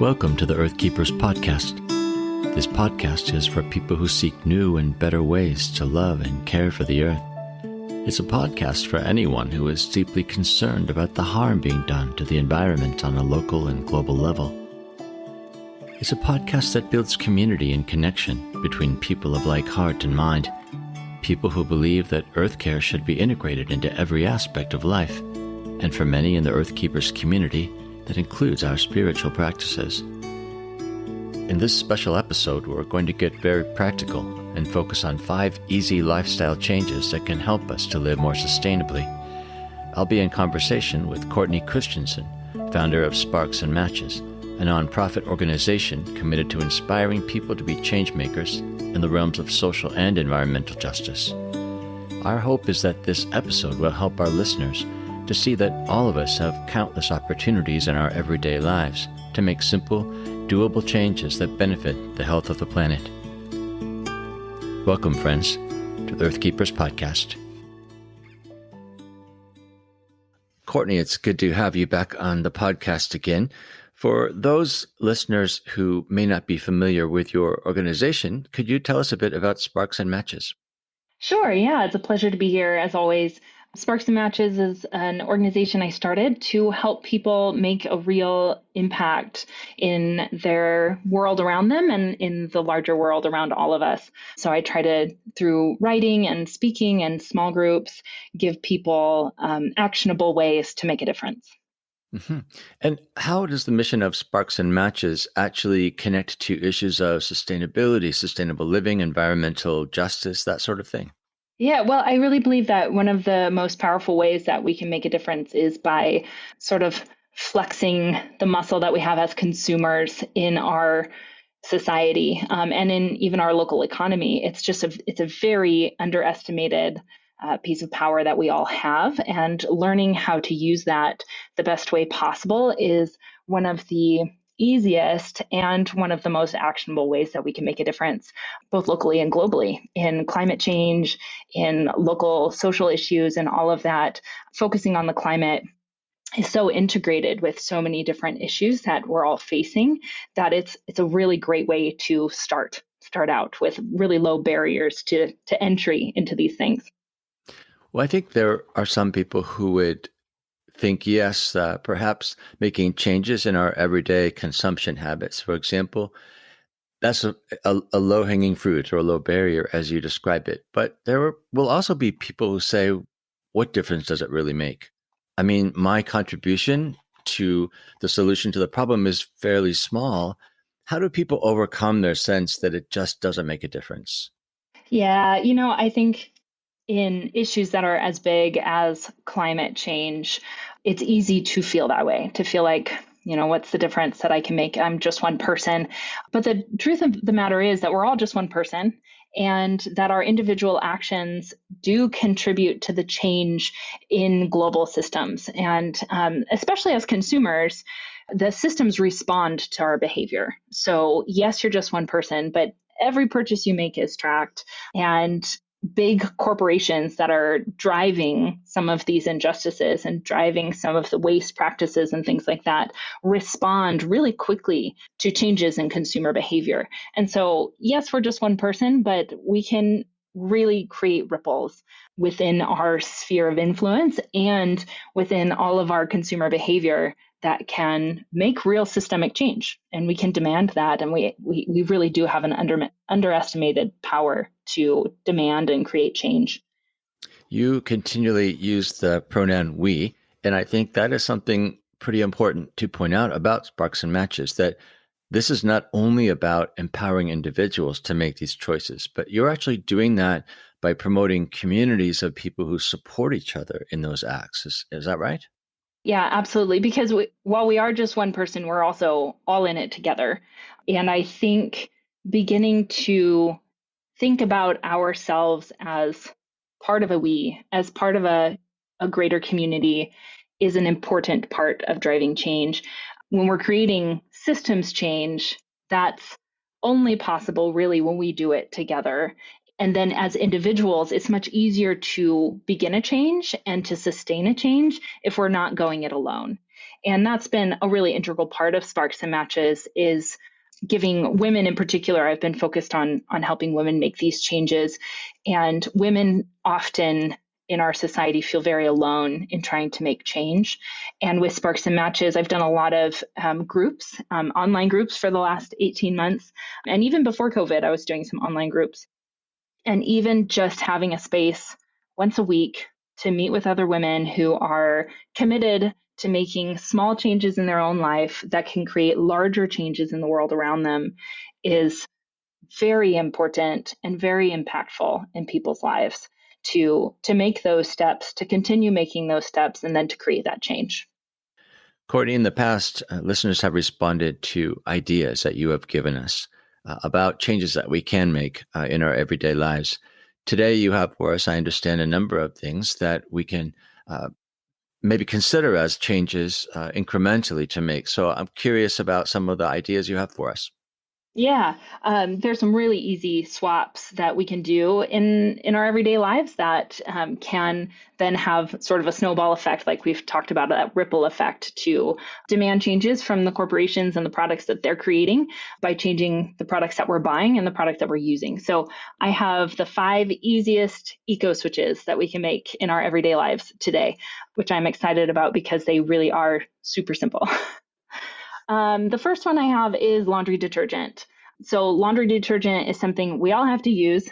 Welcome to the Earthkeepers podcast. This podcast is for people who seek new and better ways to love and care for the earth. It's a podcast for anyone who is deeply concerned about the harm being done to the environment on a local and global level. It's a podcast that builds community and connection between people of like heart and mind, people who believe that earth care should be integrated into every aspect of life, and for many in the Earthkeepers community, that includes our spiritual practices. In this special episode, we're going to get very practical and focus on 5 easy lifestyle changes that can help us to live more sustainably. I'll be in conversation with Courtney Christenson, founder of Sparks&Matches, a nonprofit organization committed to inspiring people to be changemakers in the realms of social and environmental justice. Our hope is that this episode will help our listeners to see that all of us have countless opportunities in our everyday lives to make simple, doable changes that benefit the health of the planet. Welcome, friends, to the Earthkeepers podcast. Courtney, it's good to have you back on the podcast again. For those listeners who may not be familiar with your organization, could you tell us a bit about Sparks&Matches? Sure. Yeah, it's a pleasure to be here as always. Sparks&Matches is an organization I started to help people make a real impact in their world around them and in the larger world around all of us. So I try to, through writing and speaking and small groups, give people actionable ways to make a difference. Mm-hmm. And how does the mission of Sparks&Matches actually connect to issues of sustainability, sustainable living, environmental justice, that sort of thing? Yeah, well, I really believe that one of the most powerful ways that we can make a difference is by sort of flexing the muscle that we have as consumers in our society and in even our local economy. It's a very underestimated piece of power that we all have, and learning how to use that the best way possible is one of the easiest and one of the most actionable ways that we can make a difference, both locally and globally, in climate change, in local social issues, and all of that. Focusing on the climate is so integrated with so many different issues that we're all facing that it's a really great way to start out with really low barriers to entry into these things. Well, I think there are some people who would think, yes, perhaps making changes in our everyday consumption habits, for example, that's a low-hanging fruit or a low barrier as you describe it. But there will also be people who say, what difference does it really make? I mean, my contribution to the solution to the problem is fairly small. How do people overcome their sense that it just doesn't make a difference? Yeah, I think in issues that are as big as climate change, it's easy to feel that way, to feel like, what's the difference that I can make? I'm just one person. But the truth of the matter is that we're all just one person, and that our individual actions do contribute to the change in global systems. And especially as consumers, the systems respond to our behavior. So yes, you're just one person, but every purchase you make is tracked, and big corporations that are driving some of these injustices and driving some of the waste practices and things like that respond really quickly to changes in consumer behavior. And so, yes, we're just one person, but we can really create ripples within our sphere of influence and within all of our consumer behavior that can make real systemic change. And we can demand that. And we really do have an underestimated power to demand and create change. You continually use the pronoun we, and I think that is something pretty important to point out about Sparks&Matches, that this is not only about empowering individuals to make these choices, but you're actually doing that by promoting communities of people who support each other in those acts. Is that right? Yeah, absolutely. Because while we are just one person, we're also all in it together. And I think beginning to think about ourselves as part of a we, as part of a greater community, is an important part of driving change. When we're creating systems change, that's only possible really when we do it together. And then as individuals, it's much easier to begin a change and to sustain a change if we're not going it alone. And that's been a really integral part of Sparks and Matches is giving women in particular. I've been focused on helping women make these changes. And women often in our society feel very alone in trying to make change. And with Sparks and Matches, I've done a lot of groups, online groups for the last 18 months. And even before COVID, I was doing some online groups. And even just having a space once a week to meet with other women who are committed to making small changes in their own life that can create larger changes in the world around them is very important and very impactful in people's lives to make those steps, to continue making those steps, and then to create that change. Courtney, in the past, listeners have responded to ideas that you have given us about changes that we can make in our everyday lives. Today, you have for us, I understand, a number of things that we can maybe consider as changes incrementally to make. So I'm curious about some of the ideas you have for us. Yeah, there's some really easy swaps that we can do in our everyday lives that can then have sort of a snowball effect, like we've talked about, that ripple effect to demand changes from the corporations and the products that they're creating by changing the products that we're buying and the products that we're using. So I have the 5 easiest eco switches that we can make in our everyday lives today, which I'm excited about because they really are super simple. The first one I have is laundry detergent. So laundry detergent is something we all have to use,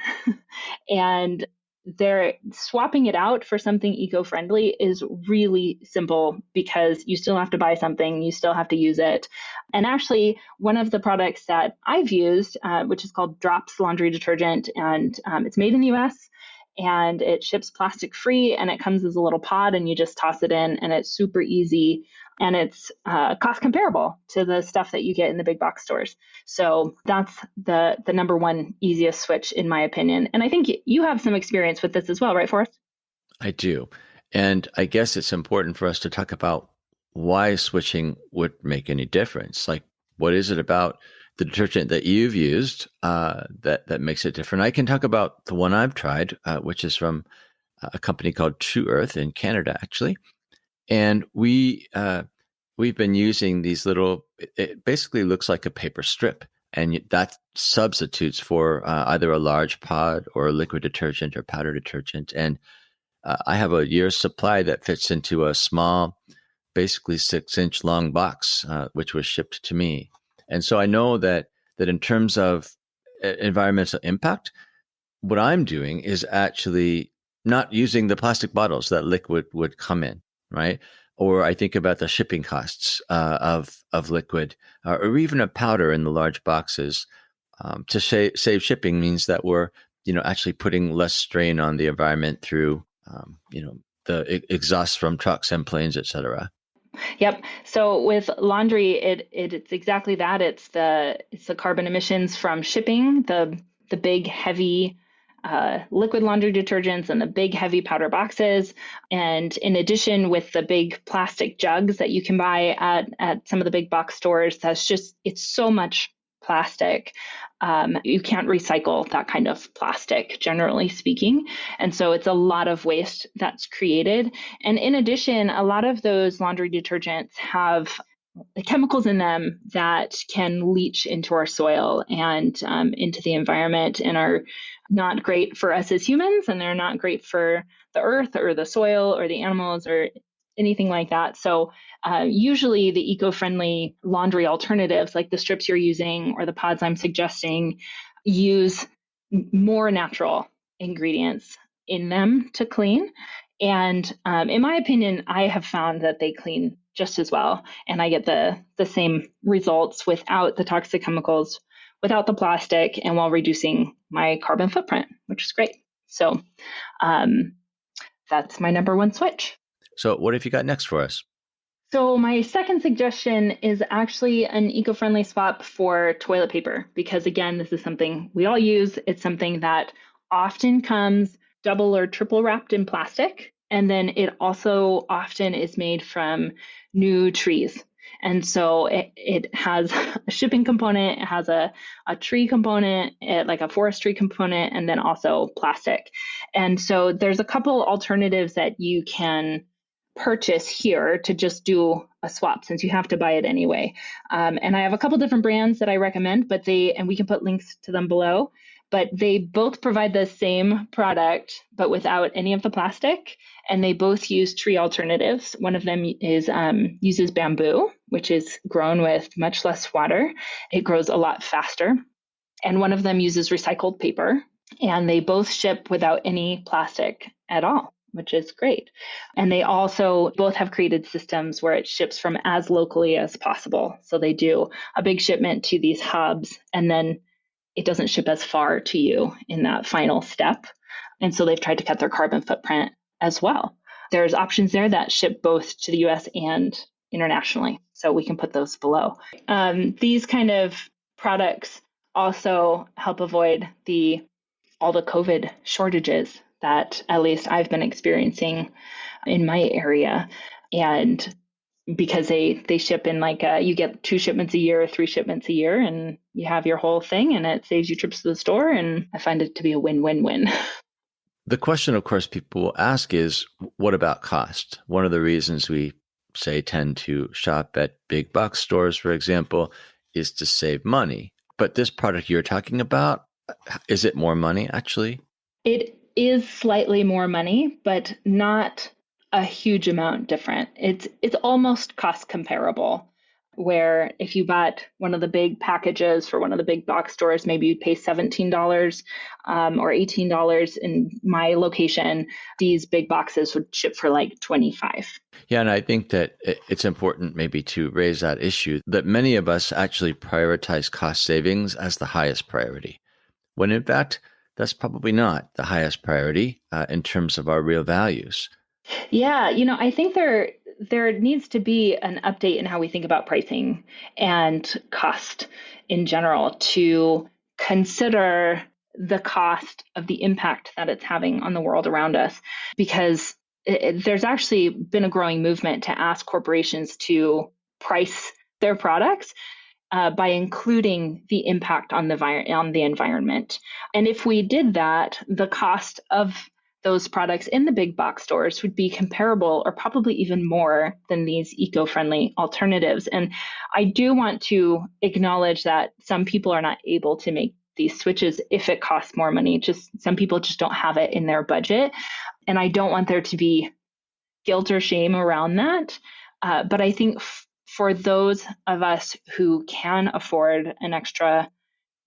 and they're swapping it out for something eco-friendly is really simple because you still have to buy something, you still have to use it. And actually, one of the products that I've used, which is called Drops Laundry Detergent, and it's made in the US, and it ships plastic free, and it comes as a little pod, and you just toss it in, and it's super easy, and it's cost comparable to the stuff that you get in the big box stores. So that's the number one easiest switch, in my opinion. And I think you have some experience with this as well, right, Forrest? I do. And I guess it's important for us to talk about why switching would make any difference. Like, what is it about the detergent that you've used that makes it different? I can talk about the one I've tried, which is from a company called True Earth in Canada, actually. And we've been using these little. It basically looks like a paper strip, and that substitutes for either a large pod or a liquid detergent or powder detergent. And I have a year's supply that fits into a small, basically 6-inch long box, which was shipped to me. And so I know that in terms of environmental impact, what I'm doing is actually not using the plastic bottles that liquid would come in, right? Or I think about the shipping costs of liquid, or even a powder in the large boxes. To save shipping means that we're actually putting less strain on the environment through the exhaust from trucks and planes, et cetera. Yep. So with laundry, it's exactly that. It's the carbon emissions from shipping, the big heavy liquid laundry detergents and the big heavy powder boxes. And in addition, with the big plastic jugs that you can buy at some of the big box stores, it's so much plastic. You can't recycle that kind of plastic, generally speaking. And so it's a lot of waste that's created. And in addition, a lot of those laundry detergents have chemicals in them that can leach into our soil and into the environment and are not great for us as humans, and they're not great for the earth or the soil or the animals or anything like that. So usually the eco-friendly laundry alternatives, like the strips you're using or the pods I'm suggesting, use more natural ingredients in them to clean. And in my opinion, I have found that they clean just as well, and I get the same results without the toxic chemicals, without the plastic, and while reducing my carbon footprint, which is great. So that's my number one switch. So what have you got next for us? So my second suggestion is actually an eco-friendly swap for toilet paper, because again, this is something we all use. It's something that often comes double or triple wrapped in plastic. And then it also often is made from new trees. And so it has a shipping component, it has a tree component, like a forestry component, and then also plastic. And so there's a couple alternatives that you can purchase here to just do a swap since you have to buy it anyway. And I have a couple different brands that I recommend, and we can put links to them below, but they both provide the same product, but without any of the plastic. And they both use tree alternatives. One of them uses bamboo, which is grown with much less water. It grows a lot faster. And one of them uses recycled paper. And they both ship without any plastic at all, which is great. And they also both have created systems where it ships from as locally as possible. So they do a big shipment to these hubs, and then it doesn't ship as far to you in that final step. And so they've tried to cut their carbon footprint as well. There's options there that ship both to the US and internationally. So we can put those below. These kind of products also help avoid all the COVID shortages that at least I've been experiencing in my area. And because they ship in you get 2 shipments a year, 3 shipments a year, and you have your whole thing, and it saves you trips to the store. And I find it to be a win-win-win. The question, of course, people will ask is, what about cost? One of the reasons we tend to shop at big box stores, for example, is to save money. But this product you're talking about, is it more money actually? It is slightly more money, but not a huge amount different. It's almost cost comparable, where if you bought one of the big packages for one of the big box stores, maybe you'd pay $17 or $18. In my location, these big boxes would ship for like $25. Yeah, and I think that it's important maybe to raise that issue that many of us actually prioritize cost savings as the highest priority, when in fact, that's probably not the highest priority in terms of our real values. Yeah, I think there needs to be an update in how we think about pricing and cost in general to consider the cost of the impact that it's having on the world around us, because there's actually been a growing movement to ask corporations to price their products by including the impact on the environment. And if we did that, the cost of those products in the big box stores would be comparable or probably even more than these eco-friendly alternatives. And I do want to acknowledge that some people are not able to make these switches if it costs more money. Just some people just don't have it in their budget. And I don't want there to be guilt or shame around that. But I think for those of us who can afford an extra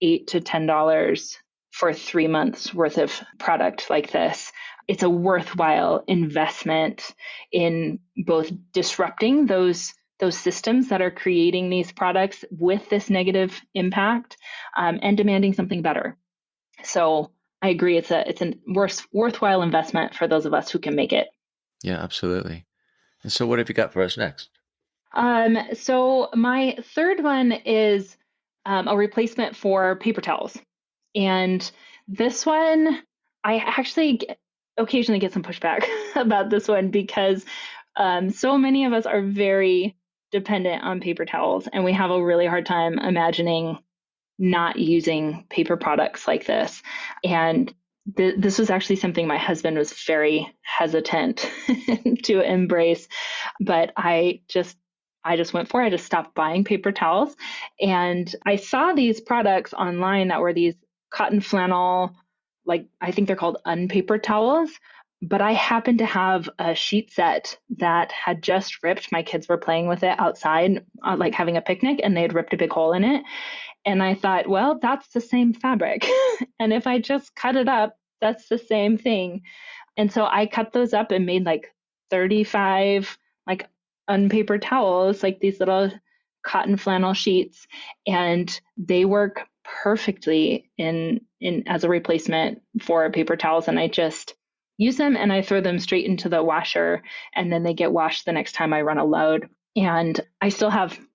$8 to $10 for 3 months worth of product like this, it's a worthwhile investment in both disrupting those systems that are creating these products with this negative impact and demanding something better. So I agree, it's a worthwhile investment for those of us who can make it. Yeah, absolutely. And so what have you got for us next? So my third one is a replacement for paper towels. And this one, I actually occasionally get some pushback about this one because so many of us are very dependent on paper towels, and we have a really hard time imagining not using paper products like this. And this was actually something my husband was very hesitant to embrace, but I just went for it. I just stopped buying paper towels. And I saw these products online that were these cotton flannel, I think they're called unpaper towels. But I happened to have a sheet set that had just ripped. My kids were playing with it outside, having a picnic, and they had ripped a big hole in it. And I thought, well, that's the same fabric. And if I just cut it up, that's the same thing. And so I cut those up and made 35 unpaper towels, these little cotton flannel sheets, and they work perfectly in as a replacement for paper towels. And I just use them and I throw them straight into the washer, and then they get washed the next time I run a load. And I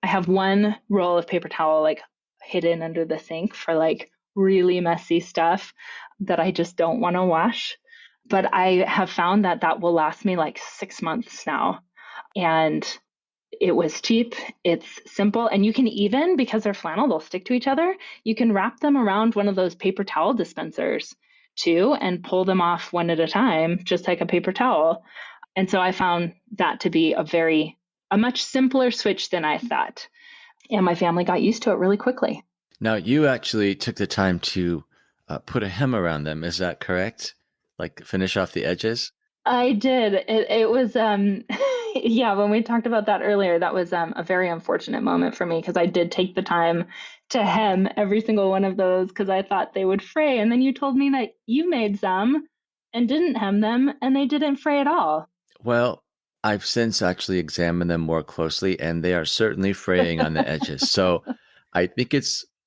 have one roll of paper towel hidden under the sink for really messy stuff that I just don't want to wash. But I have found that will last me 6 months now. And It was cheap, it's simple, and you can even, because they're flannel, they'll stick to each other, you can wrap them around one of those paper towel dispensers too and pull them off one at a time, just like a paper towel. And so I found that to be a much simpler switch than I thought. And my family got used to it really quickly. Now, you actually took the time to put a hem around them. Is that correct? Like finish off the edges? I did. It was, yeah, when we talked about that earlier, that was a very unfortunate moment for me because I did take the time to hem every single one of those because I thought they would fray. And then you told me that you made some and didn't hem them and they didn't fray at all. Well, I've since actually examined them more closely, and they are certainly fraying on the edges. So I think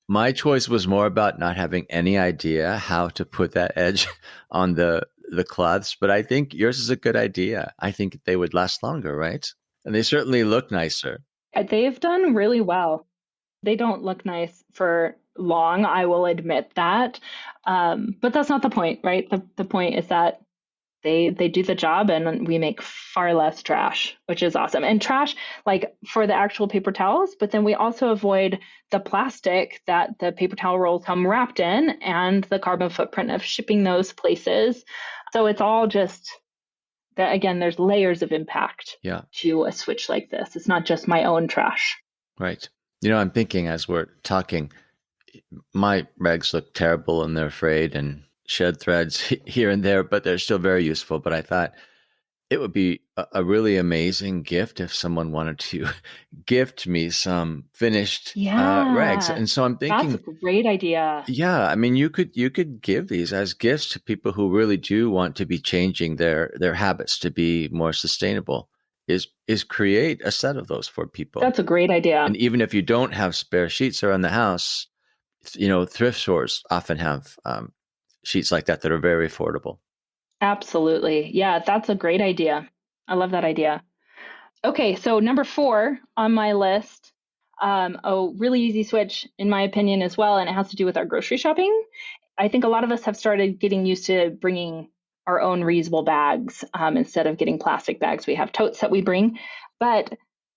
my choice was more about not having any idea how to put that edge on the cloths, but I think yours is a good idea. I think they would last longer, right? And they certainly look nicer. They've done really well. They don't look nice for long, I will admit that. But that's not the point, right? The point is that they do the job and we make far less trash, which is awesome. And trash like for the actual paper towels, but then we also avoid the plastic that the paper towel rolls come wrapped in and the carbon footprint of shipping those places. So it's all just that, again, there's layers of impact to a switch like this. It's not just my own trash. Right. I'm thinking as we're talking, my rags look terrible and they're frayed and shed threads here and there, but they're still very useful. But I thought it would be a really amazing gift if someone wanted to gift me some finished rags. And so I'm thinking, that's a great idea. Yeah, I mean, you could give these as gifts to people who really do want to be changing their habits to be more sustainable. Is create a set of those for people. That's a great idea. And even if you don't have spare sheets around the house, thrift stores often have sheets like that are very affordable. Absolutely. Yeah, that's a great idea. I love that idea. Okay, so number 4 on my list, a really easy switch in my opinion as well, and it has to do with our grocery shopping. I think a lot of us have started getting used to bringing our own reusable bags instead of getting plastic bags. We have totes that we bring, but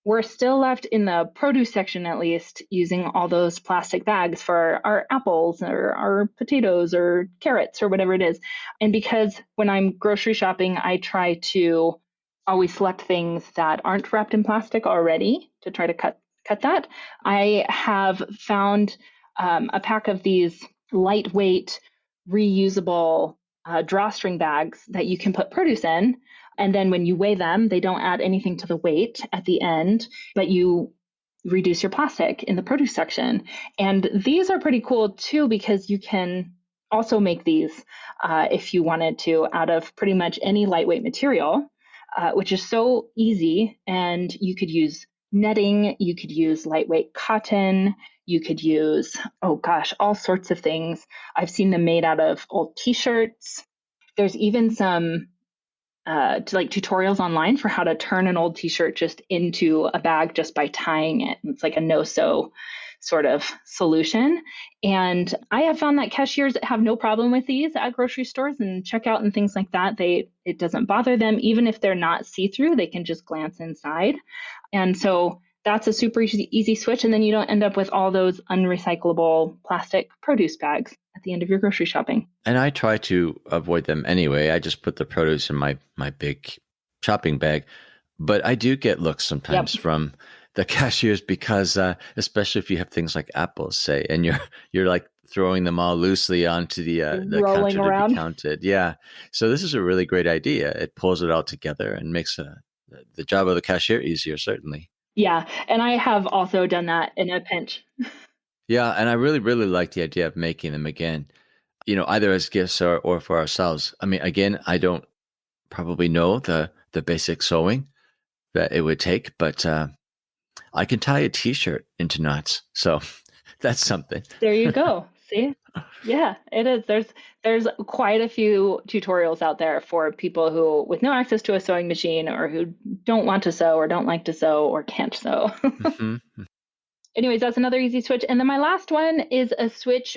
we're still left in the produce section, at least, using all those plastic bags for our apples or our potatoes or carrots or whatever it is. And because when I'm grocery shopping, I try to always select things that aren't wrapped in plastic already to try to cut that. I have found a pack of these lightweight, reusable drawstring bags that you can put produce in. And then when you weigh them, they don't add anything to the weight at the end, but you reduce your plastic in the produce section. And these are pretty cool too, because you can also make these if you wanted to out of pretty much any lightweight material, which is so easy. And you could use netting, you could use lightweight cotton, you could use, all sorts of things. I've seen them made out of old t-shirts. There's even some tutorials online for how to turn an old t-shirt just into a bag just by tying it. It's like a no-sew sort of solution. And I have found that cashiers have no problem with these at grocery stores and checkout and things like that. It doesn't bother them. Even if they're not see-through, they can just glance inside. And so that's a super easy switch. And then you don't end up with all those unrecyclable plastic produce bags at the end of your grocery shopping. And I try to avoid them anyway. I just put the produce in my big shopping bag. But I do get looks sometimes from the cashiers because especially if you have things like apples, say, and you're like throwing them all loosely onto the counter to be counted. Yeah. So this is a really great idea. It pulls it all together and makes the job of the cashier easier, certainly. Yeah. And I have also done that in a pinch. Yeah. And I really, really like the idea of making them again, either as gifts or for ourselves. I mean, again, I don't probably know the basic sewing that it would take, but I can tie a t-shirt into knots. So that's something. There you go. See? Yeah, it is. There's quite a few tutorials out there for people who with no access to a sewing machine or who don't want to sew or don't like to sew or can't sew. Mm-hmm. Anyways, that's another easy switch. And then my last one is a switch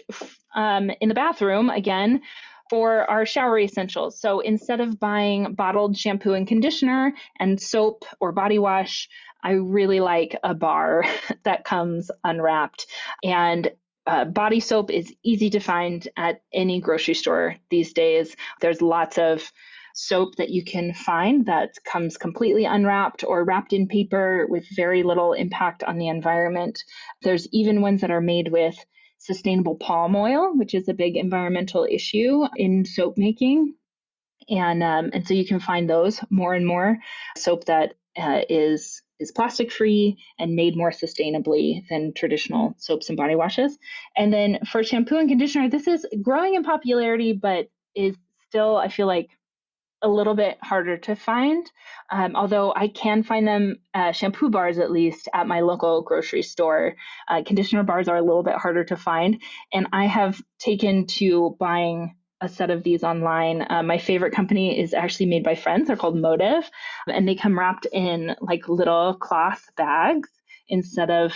in the bathroom. Again, for our shower essentials. So instead of buying bottled shampoo and conditioner and soap or body wash, I really like a bar that comes unwrapped. And body soap is easy to find at any grocery store these days. There's lots of soap that you can find that comes completely unwrapped or wrapped in paper with very little impact on the environment. There's even ones that are made with sustainable palm oil, which is a big environmental issue in soap making. And so you can find those more and more. Soap that is plastic free and made more sustainably than traditional soaps and body washes. And then for shampoo and conditioner, this is growing in popularity, but is still, I feel like, a little bit harder to find, although I can find them, shampoo bars at least, at my local grocery store. Conditioner bars are a little bit harder to find, and I have taken to buying a set of these online. My favorite company is actually made by friends. They're called Motive, and they come wrapped in like little cloth bags instead of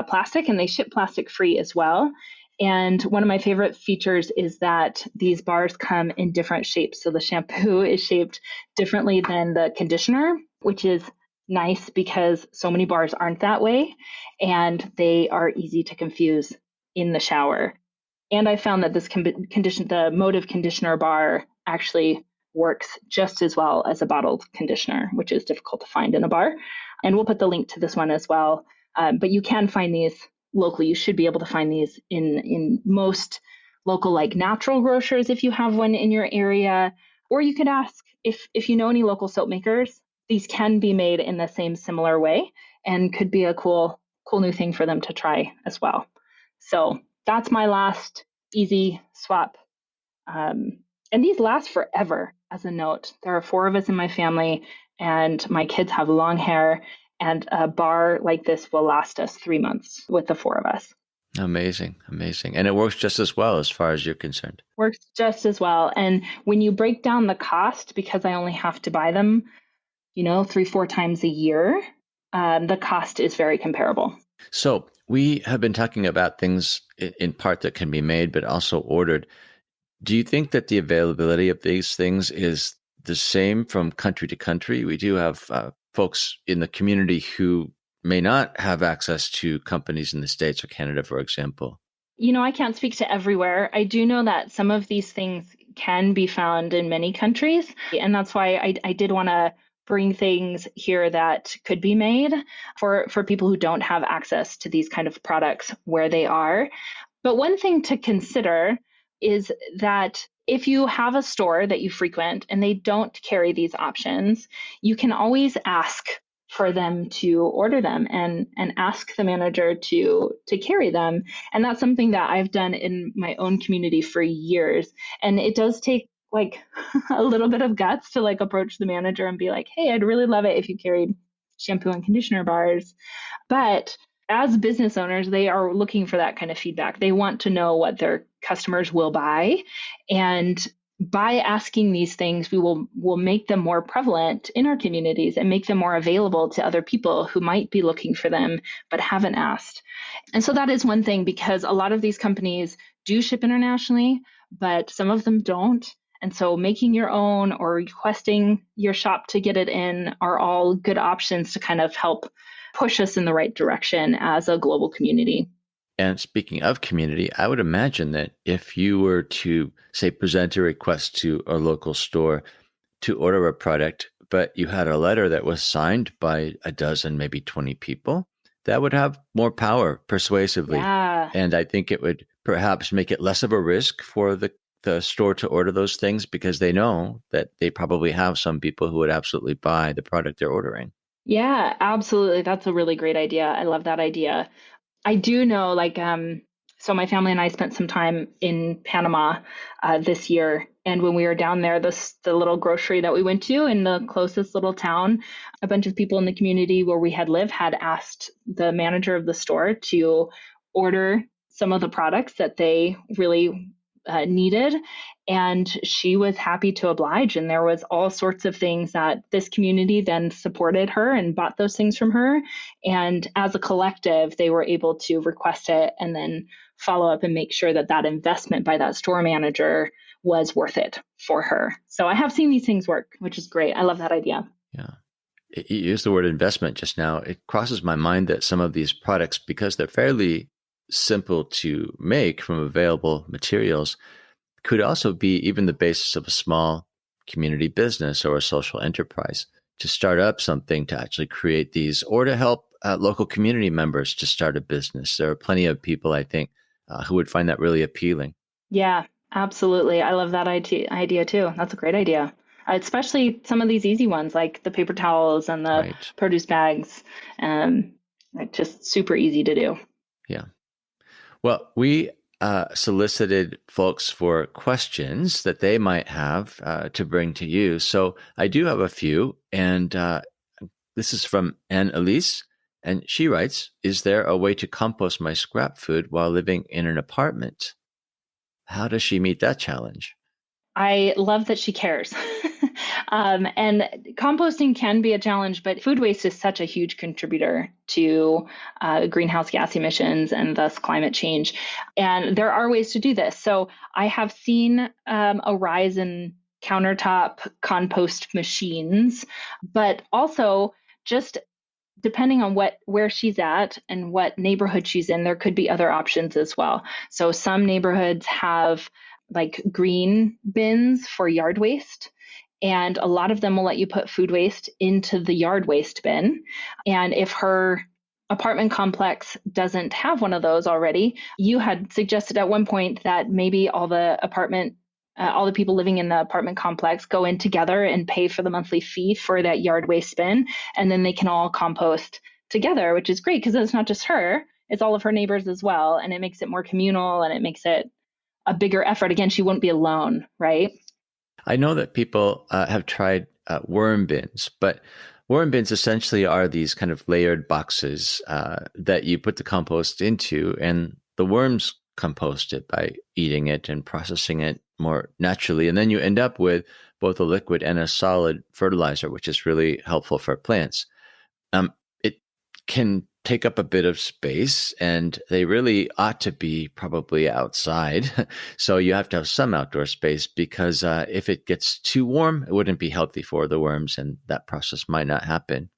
plastic, and they ship plastic free as well. And one of my favorite features is that these bars come in different shapes. So the shampoo is shaped differently than the conditioner, which is nice because so many bars aren't that way, and they are easy to confuse in the shower. And I found that the Motive conditioner bar actually works just as well as a bottled conditioner, which is difficult to find in a bar. And we'll put the link to this one as well. But you can find these locally. You should be able to find these in most local like natural grocers if you have one in your area. Or you could ask if you know any local soap makers. These can be made in the same similar way and could be a cool new thing for them to try as well. So that's my last easy swap. And these last forever, as a note. There are 4 of us in my family, and my kids have long hair, and a bar like this will last us 3 months with the 4 of us. Amazing, amazing. And it works just as well as far as you're concerned. Works just as well. And when you break down the cost, because I only have to buy them, 3-4 times a year, the cost is very comparable. So we have been talking about things in part that can be made, but also ordered. Do you think that the availability of these things is the same from country to country? We do have folks in the community who may not have access to companies in the States or Canada, for example. I can't speak to everywhere. I do know that some of these things can be found in many countries. And that's why I did want to bring things here that could be made for people who don't have access to these kind of products where they are. But one thing to consider is that if you have a store that you frequent and they don't carry these options, you can always ask for them to order them and ask the manager to carry them. And that's something that I've done in my own community for years. And it does take like a little bit of guts to like approach the manager and be like, hey, I'd really love it if you carried shampoo and conditioner bars. But as business owners, they are looking for that kind of feedback. They want to know what their customers will buy. And by asking these things, we will make them more prevalent in our communities and make them more available to other people who might be looking for them but haven't asked. And so that is one thing, because a lot of these companies do ship internationally, but some of them don't. And so making your own or requesting your shop to get it in are all good options to kind of help push us in the right direction as a global community. And speaking of community, I would imagine that if you were to, say, present a request to a local store to order a product, but you had a letter that was signed by a dozen, maybe 20 people, that would have more power persuasively. Yeah. And I think it would perhaps make it less of a risk for the store to order those things, because they know that they probably have some people who would absolutely buy the product they're ordering. Yeah, absolutely. That's a really great idea. I love that idea. I do know, so my family and I spent some time in Panama this year. And when we were down there, the little grocery that we went to in the closest little town, a bunch of people in the community where we had lived had asked the manager of the store to order some of the products that they really needed. And she was happy to oblige. And there was all sorts of things that this community then supported her and bought those things from her. And as a collective, they were able to request it and then follow up and make sure that that investment by that store manager was worth it for her. So I have seen these things work, which is great. I love that idea. Yeah. You used the word investment just now. It crosses my mind that some of these products, because they're fairly simple to make from available materials, could also be even the basis of a small community business or a social enterprise to start up something to actually create these, or to help local community members to start a business. There are plenty of people, I think, who would find that really appealing. Yeah, absolutely. I love that idea too. That's a great idea. Especially some of these easy ones like the paper towels and the Right. produce bags. Like just super easy to do. Yeah. Well, we solicited folks for questions that they might have to bring to you. So I do have a few, and this is from Anne Elise, and she writes, "Is there a way to compost my scrap food while living in an apartment?" How does she meet that challenge? I love that she cares. And composting can be a challenge, but food waste is such a huge contributor to greenhouse gas emissions and thus climate change. And there are ways to do this. So I have seen a rise in countertop compost machines, but also just depending on where she's at and what neighborhood she's in, there could be other options as well. So some neighborhoods have like green bins for yard waste. And a lot of them will let you put food waste into the yard waste bin. And if her apartment complex doesn't have one of those already, you had suggested at one point that maybe all the people living in the apartment complex go in together and pay for the monthly fee for that yard waste bin. And then they can all compost together, which is great because it's not just her, it's all of her neighbors as well. And it makes it more communal and it makes it a bigger effort. Again, she wouldn't be alone, right? I know that people have tried worm bins, but worm bins essentially are these kind of layered boxes that you put the compost into, and the worms compost it by eating it and processing it more naturally. And then you end up with both a liquid and a solid fertilizer, which is really helpful for plants. It can take up a bit of space, and they really ought to be probably outside. So you have to have some outdoor space because if it gets too warm, it wouldn't be healthy for the worms, and that process might not happen.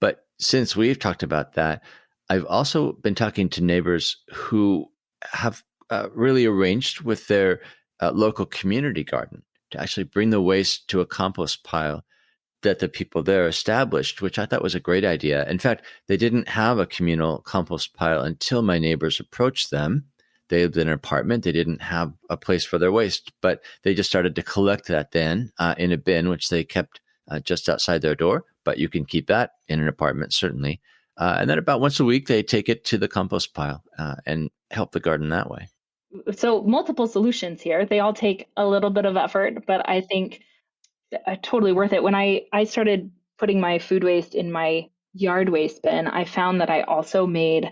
But since we've talked about that, I've also been talking to neighbors who have really arranged with their local community garden to actually bring the waste to a compost pile that the people there established, which I thought was a great idea. In fact, they didn't have a communal compost pile until my neighbors approached them. They lived in an apartment. They didn't have a place for their waste, but they just started to collect that then in a bin, which they kept just outside their door. But you can keep that in an apartment, certainly. And then about once a week, they take it to the compost pile and help the garden that way. So multiple solutions here. They all take a little bit of effort, but I think totally worth it. When I started putting my food waste in my yard waste bin, I found that I also made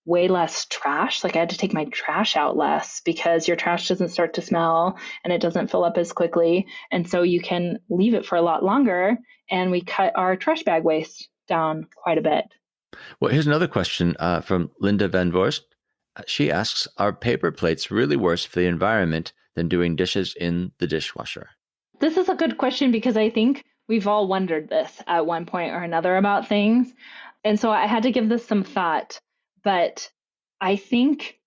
way less trash. Like I had to take my trash out less because your trash doesn't start to smell and it doesn't fill up as quickly. And so you can leave it for a lot longer. And we cut our trash bag waste down quite a bit. Well, here's another question from Linda Van Vorst. She asks, are paper plates really worse for the environment than doing dishes in the dishwasher? This is a good question because I think we've all wondered this at one point or another about things. And so I had to give this some thought. But I think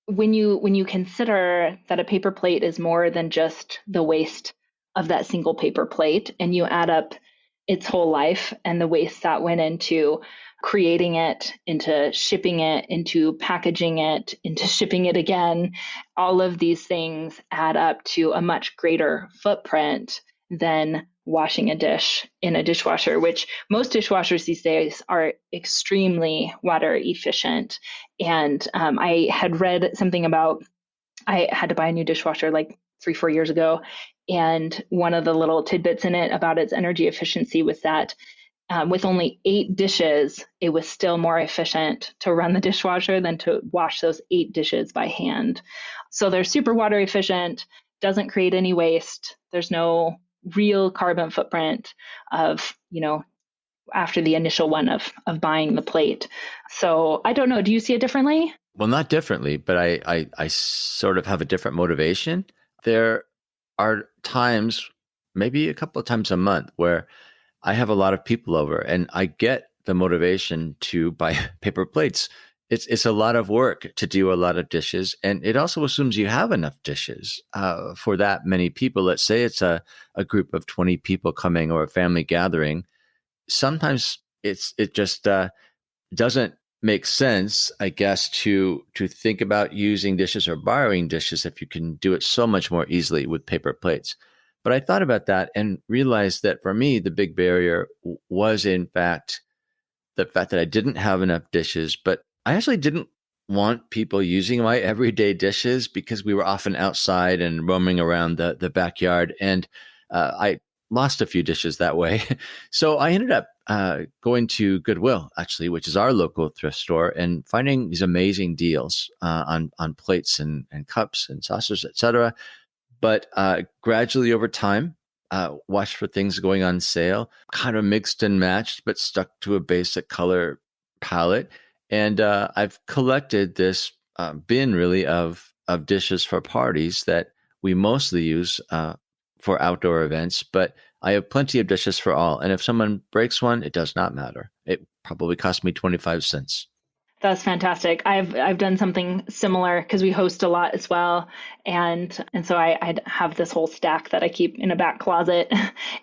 when you consider that a paper plate is more than just the waste of that single paper plate, and you add up its whole life and the waste that went into creating it, into shipping it, into packaging it, into shipping it again, all of these things add up to a much greater footprint than washing a dish in a dishwasher, which most dishwashers these days are extremely water efficient. And I had read something about, I had to buy a new dishwasher like 3-4 years ago. And one of the little tidbits in it about its energy efficiency was that with only 8 dishes, it was still more efficient to run the dishwasher than to wash those 8 dishes by hand. So they're super water efficient, doesn't create any waste. There's no real carbon footprint of, after the initial one of buying the plate. So I don't know. Do you see it differently? Well, not differently, but I sort of have a different motivation. There are times, maybe a couple of times a month, where I have a lot of people over and I get the motivation to buy paper plates. It's a lot of work to do a lot of dishes. And it also assumes you have enough dishes for that many people. Let's say it's a group of 20 people coming or a family gathering. Sometimes it just doesn't make sense, I guess, to think about using dishes or borrowing dishes if you can do it so much more easily with paper plates. But I thought about that and realized that for me, the big barrier was, in fact, the fact that I didn't have enough dishes, but I actually didn't want people using my everyday dishes because we were often outside and roaming around the backyard. And I lost a few dishes that way. So I ended up going to Goodwill, actually, which is our local thrift store, and finding these amazing deals on plates and cups and saucers, etc. But gradually over time, watched for things going on sale, kind of mixed and matched, but stuck to a basic color palette. And I've collected this bin really of dishes for parties that we mostly use for outdoor events, but I have plenty of dishes for all. And if someone breaks one, it does not matter. It probably cost me 25 cents. That's fantastic. I've done something similar because we host a lot as well, and so I have this whole stack that I keep in a back closet,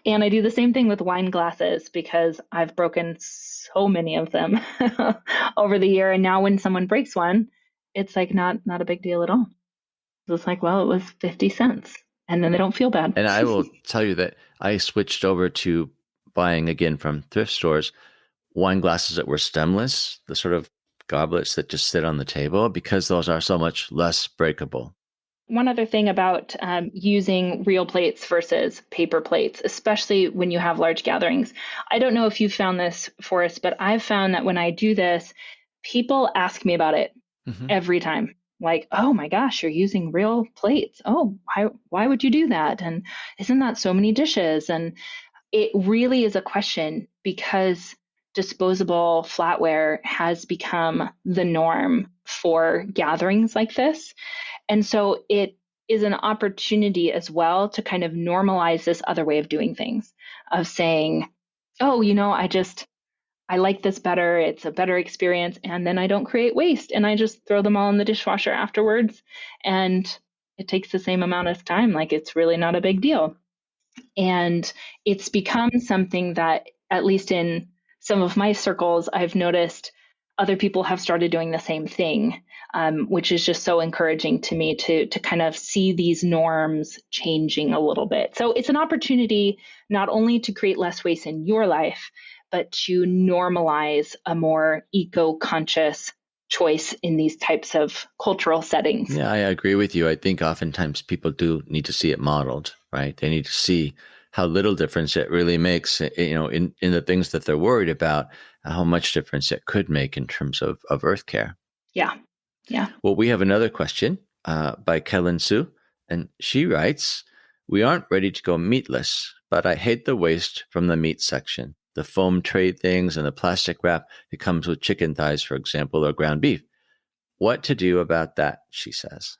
and I do the same thing with wine glasses because I've broken so many of them over the year, and now when someone breaks one, it's like not a big deal at all. It's like, well, it was 50 cents, and then they don't feel bad. And I will tell you that I switched over to buying again from thrift stores wine glasses that were stemless, the sort of goblets that just sit on the table, because those are so much less breakable. One other thing about using real plates versus paper plates, especially when you have large gatherings. I don't know if you've found this, Forrest, but I've found that when I do this, people ask me about it every time. Like, oh my gosh, you're using real plates. Oh, why would you do that? And isn't that so many dishes? And it really is a question because disposable flatware has become the norm for gatherings like this. And so it is an opportunity as well to kind of normalize this other way of doing things, of saying, oh, I like this better. It's a better experience. And then I don't create waste and I just throw them all in the dishwasher afterwards. And it takes the same amount of time. Like it's really not a big deal. And it's become something that, at least in some of my circles, I've noticed other people have started doing the same thing, which is just so encouraging to me to kind of see these norms changing a little bit. So it's an opportunity not only to create less waste in your life, but to normalize a more eco-conscious choice in these types of cultural settings. Yeah, I agree with you. I think oftentimes people do need to see it modeled, right? They need to see how little difference it really makes, in the things that they're worried about, how much difference it could make in terms of earth care. Yeah. Yeah. Well, we have another question by Kellen Sue, and she writes, we aren't ready to go meatless, but I hate the waste from the meat section. The foam tray things and the plastic wrap that comes with chicken thighs, for example, or ground beef. What to do about that, she says.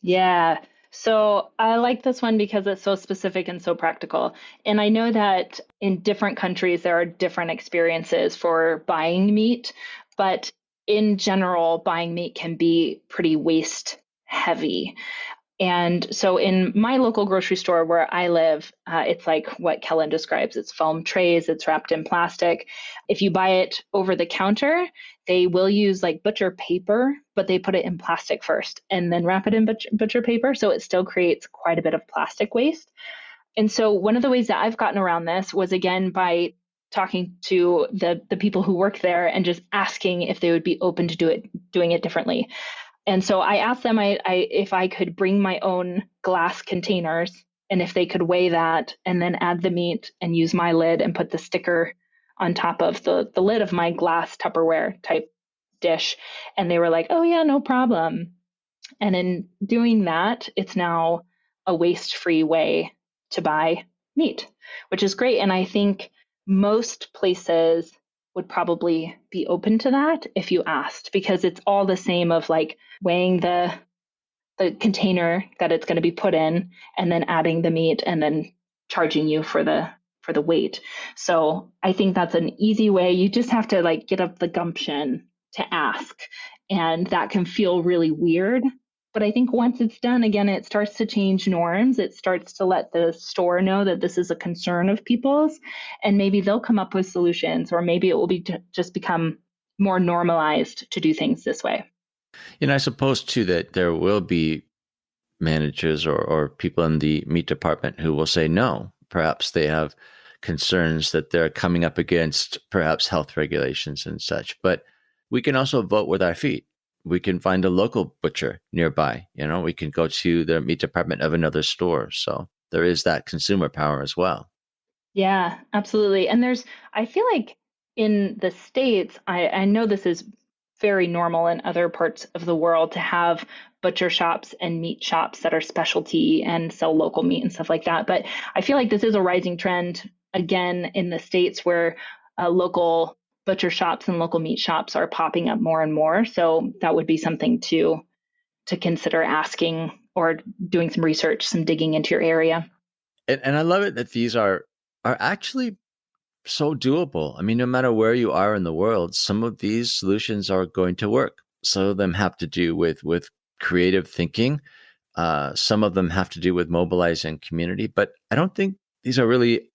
Yeah. So I like this one because it's so specific and so practical. And I know that in different countries, there are different experiences for buying meat, but in general, buying meat can be pretty waste heavy. And so in my local grocery store where I live, it's like what Kellen describes. It's foam trays, it's wrapped in plastic. If you buy it over the counter, they will use like butcher paper, but they put it in plastic first and then wrap it in butcher paper. So it still creates quite a bit of plastic waste. And so one of the ways that I've gotten around this was, again, by talking to the people who work there and just asking if they would be open to doing it differently. And so I asked them if I could bring my own glass containers and if they could weigh that and then add the meat and use my lid and put the sticker on top of the lid of my glass Tupperware type dish. And they were like, oh, yeah, no problem. And in doing that, it's now a waste-free way to buy meat, which is great. And I think most places would probably be open to that if you asked, because it's all the same of like weighing the the container that it's going to be put in, and then adding the meat and then charging you for the weight. So I think that's an easy way. You just have to like get up the gumption to ask. And that can feel really weird. But I think once it's done, again, it starts to change norms. It starts to let the store know that this is a concern of people's, and maybe they'll come up with solutions, or maybe it will be just become more normalized to do things this way. I suppose too that there will be managers or people in the meat department who will say no. Perhaps they have concerns that they're coming up against perhaps health regulations and such. But we can also vote with our feet. We can find a local butcher nearby. We can go to the meat department of another store. So there is that consumer power as well. Yeah, absolutely. And I feel like in the States, I know this is very normal in other parts of the world to have butcher shops and meat shops that are specialty and sell local meat and stuff like that. But I feel like this is a rising trend again in the States, where local butcher shops and local meat shops are popping up more and more. So that would be something to consider asking or doing some research, some digging into your area. And I love it that these are actually so doable. I mean, no matter where you are in the world, some of these solutions are going to work. Some of them have to do with creative thinking. Some of them have to do with mobilizing community. But I don't think these are really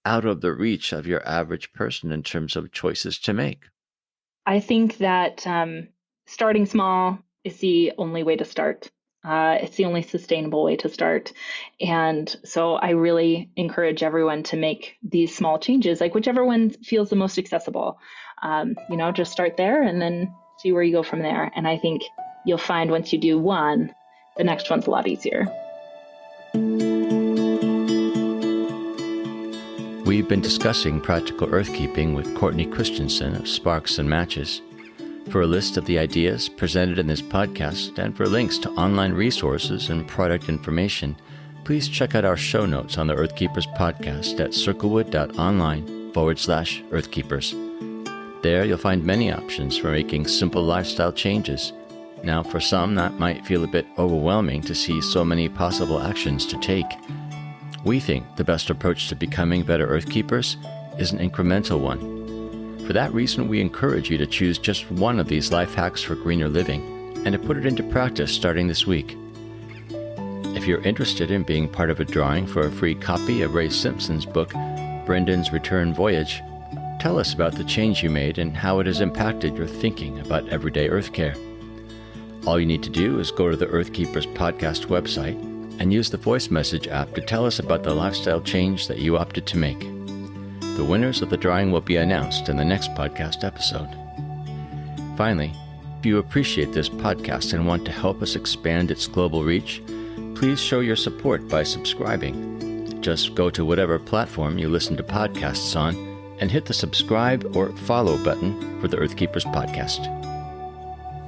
out of the reach of your average person in terms of choices to make. I think that starting small is the only way to start. It's the only sustainable way to start. And so I really encourage everyone to make these small changes, like whichever one feels the most accessible. Just start there and then see where you go from there. And I think you'll find once you do one, the next one's a lot easier. We've been discussing practical earthkeeping with Courtney Christenson of Sparks&Matches. For a list of the ideas presented in this podcast and for links to online resources and product information, please check out our show notes on the Earthkeepers podcast at circlewood.online/earthkeepers. There you'll find many options for making simple lifestyle changes. Now, for some, that might feel a bit overwhelming to see so many possible actions to take. We think the best approach to becoming better Earthkeepers is an incremental one. For that reason, we encourage you to choose just one of these life hacks for greener living and to put it into practice starting this week. If you're interested in being part of a drawing for a free copy of Ray Simpson's book, Brendan's Return Voyage, tell us about the change you made and how it has impacted your thinking about everyday earth care. All you need to do is go to the Earthkeepers podcast website and use the voice message app to tell us about the lifestyle change that you opted to make. The winners of the drawing will be announced in the next podcast episode. Finally, if you appreciate this podcast and want to help us expand its global reach, please show your support by subscribing. Just go to whatever platform you listen to podcasts on and hit the subscribe or follow button for the Earthkeepers podcast.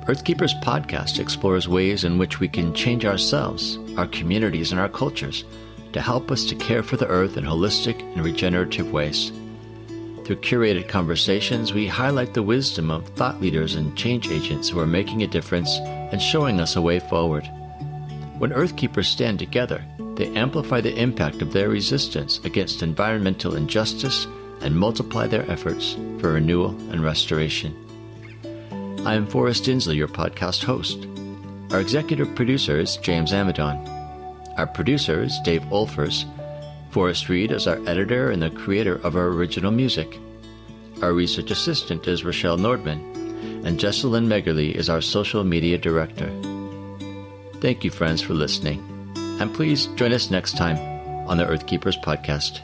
Earthkeepers podcast explores ways in which we can change ourselves, our communities, and our cultures to help us to care for the earth in holistic and regenerative ways. Through curated conversations, we highlight the wisdom of thought leaders and change agents who are making a difference and showing us a way forward. When Earthkeepers stand together, they amplify the impact of their resistance against environmental injustice and multiply their efforts for renewal and restoration. I am Forrest Inslee, your podcast host. Our executive producer is James Amadon. Our producer is Dave Olfers. Forrest Reed is our editor and the creator of our original music. Our research assistant is Rochelle Nordman, and Jessalyn Megerly is our social media director. Thank you, friends, for listening, and please join us next time on the Earthkeepers podcast.